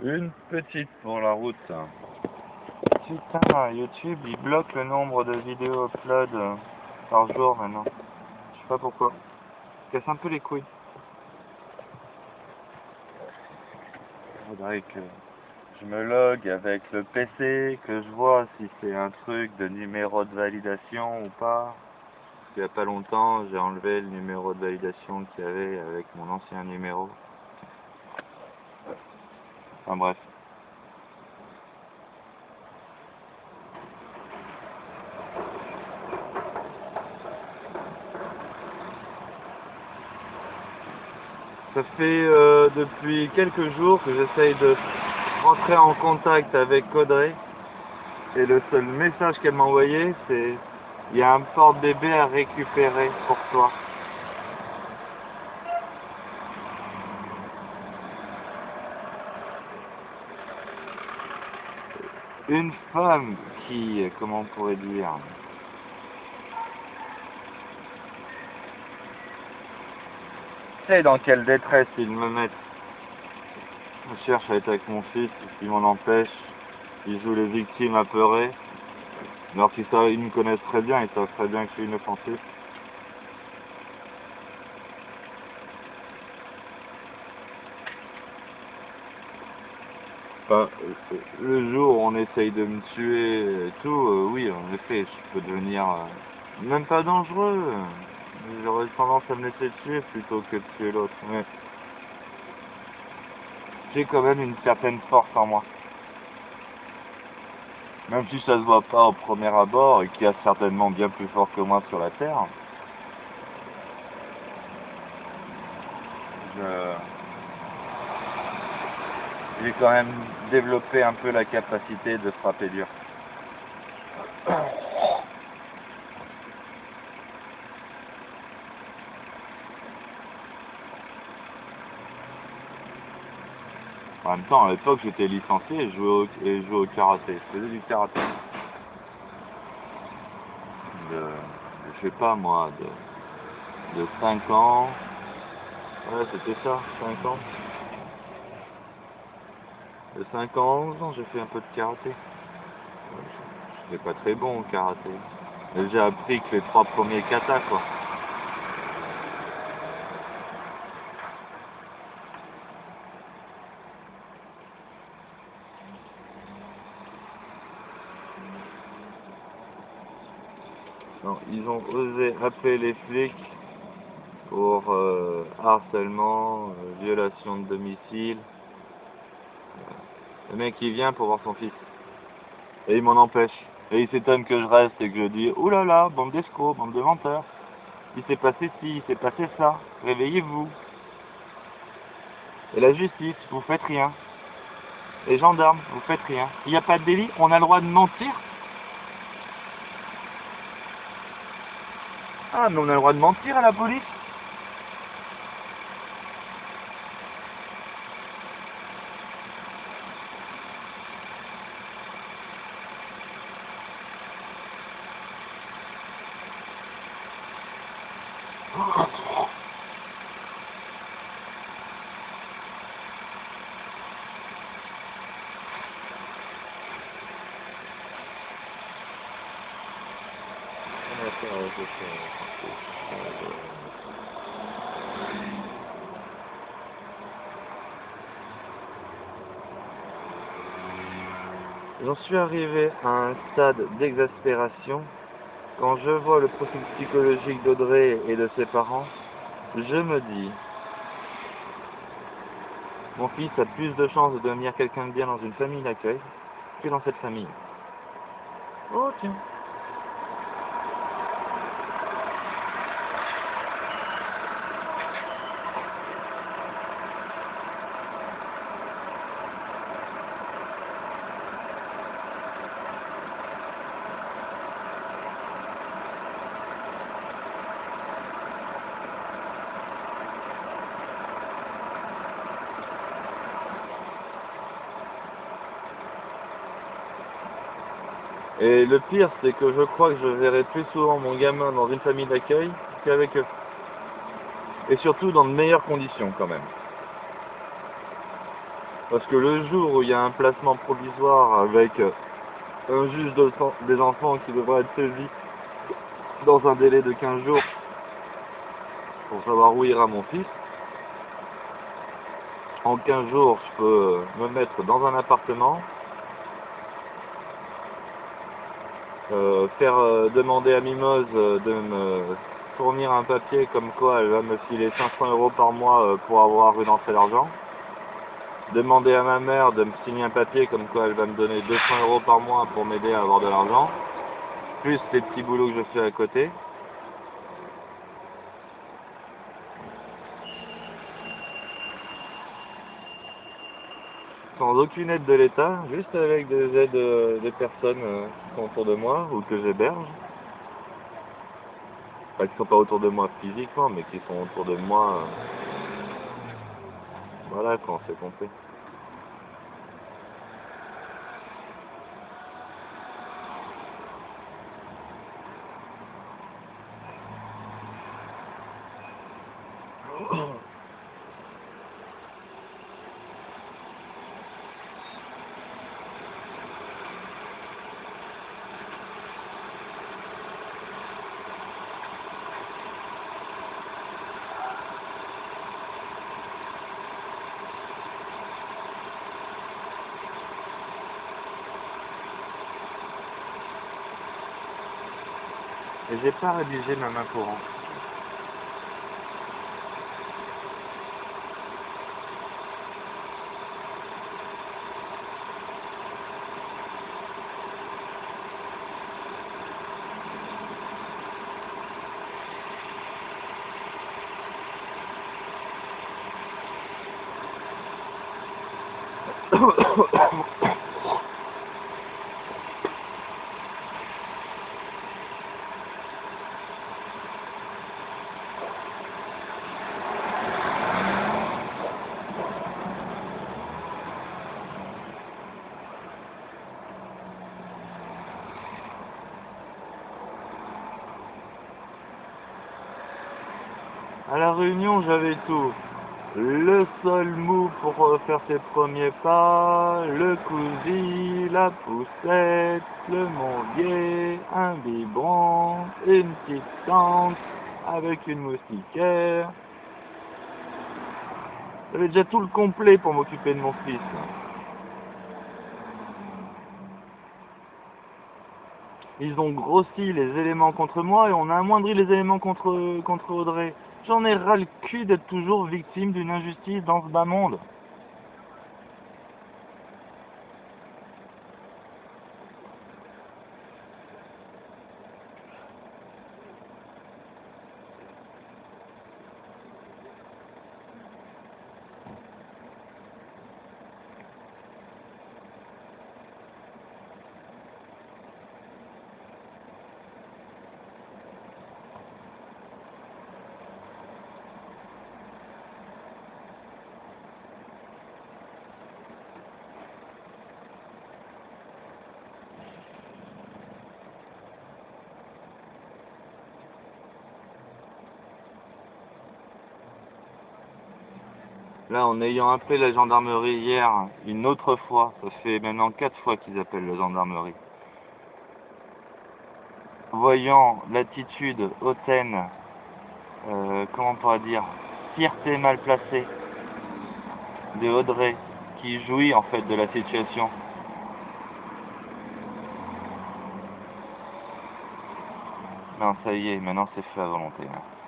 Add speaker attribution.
Speaker 1: Une petite pour la route. Putain, YouTube il bloque le nombre de vidéos upload par jour maintenant. Je sais pas pourquoi. Ça casse un peu les couilles. Il faudrait que je me log avec le PC, que je vois si c'est un truc de numéro de validation ou pas. Il y a pas longtemps, j'ai enlevé le numéro de validation qu'il y avait avec mon ancien numéro. Enfin bref. Ça fait depuis quelques jours que j'essaye de rentrer en contact avec Audrey. Et le seul message qu'elle m'a envoyé, c'est « Il y a un porte-bébé à récupérer pour toi ». Une femme qui, comment on pourrait dire, sait dans quelle détresse ils me mettent. Je cherche à être avec mon fils, ils m'en empêchent. Ils jouent les victimes apeurées. Alors qu'ils ils me connaissent très bien, ils savent très bien que je suis inoffensif. Enfin, le jour où on essaye de me tuer et tout, oui, en effet, je peux devenir même pas dangereux. J'aurais tendance à me laisser tuer plutôt que de tuer l'autre. Mais j'ai quand même une certaine force en moi. Même si ça se voit pas au premier abord et qu'il y a certainement bien plus fort que moi sur la Terre. J'ai quand même développé un peu la capacité de frapper dur. En même temps, à l'époque, j'étais licencié et je jouais au karaté. Je faisais du karaté. Je sais pas moi, de 5 ans. Ouais, c'était ça, 5 ans. De 5 ans à 11 ans, j'ai fait un peu de karaté. Je n'étais pas très bon au karaté. Mais j'ai appris que les 3 premiers katas, quoi. Non, ils ont osé appeler les flics pour harcèlement, violation de domicile. Le mec il vient pour voir son fils. Et il m'en empêche. Et il s'étonne que je reste et que je dis « Ouh là là, bande d'escrocs, bande de menteurs. Il s'est passé ci, il s'est passé ça. Réveillez-vous. » Et la justice, vous faites rien. Les gendarmes, vous faites rien. Il n'y a pas de délit, on a le droit de mentir. Ah, mais on a le droit de mentir à la police. J'en suis arrivé à un stade d'exaspération. Quand je vois le profil psychologique d'Audrey et de ses parents, je me dis, mon fils a plus de chances de devenir quelqu'un de bien dans une famille d'accueil que dans cette famille. Oh tiens. Et le pire, c'est que je crois que je verrai plus souvent mon gamin dans une famille d'accueil qu'avec eux. Et surtout dans de meilleures conditions quand même. Parce que le jour où il y a un placement provisoire avec un juge des enfants qui devrait être saisi dans un délai de 15 jours pour savoir où ira mon fils, en 15 jours, je peux me mettre dans un appartement, demander à Mimose de me fournir un papier comme quoi elle va me filer 500 € par mois pour avoir une entrée d'argent, demander à ma mère de me signer un papier comme quoi elle va me donner 200 € par mois pour m'aider à avoir de l'argent, plus les petits boulots que je fais à côté. Sans aucune aide de l'État, juste avec des aides des personnes qui sont autour de moi ou que j'héberge. Enfin, qui sont pas autour de moi physiquement, mais qui sont autour de moi, voilà, quand c'est compris. Et j'ai pas rédigé ma main courante. À la réunion, j'avais tout. Le sol mou pour faire ses premiers pas, le cousil, la poussette, le mondier, un biberon, une petite tente avec une moustiquaire. J'avais déjà tout le complet pour m'occuper de mon fils. Ils ont grossi les éléments contre moi et on a amoindri les éléments contre Audrey. J'en ai ras le cul d'être toujours victime d'une injustice dans ce bas monde. Là, en ayant appelé la gendarmerie hier, une autre fois, ça fait maintenant 4 fois qu'ils appellent la gendarmerie. Voyant l'attitude hautaine, comment on pourrait dire, fierté mal placée de Audrey, qui jouit en fait de la situation. Non, ça y est, maintenant c'est fait à volonté. Hein.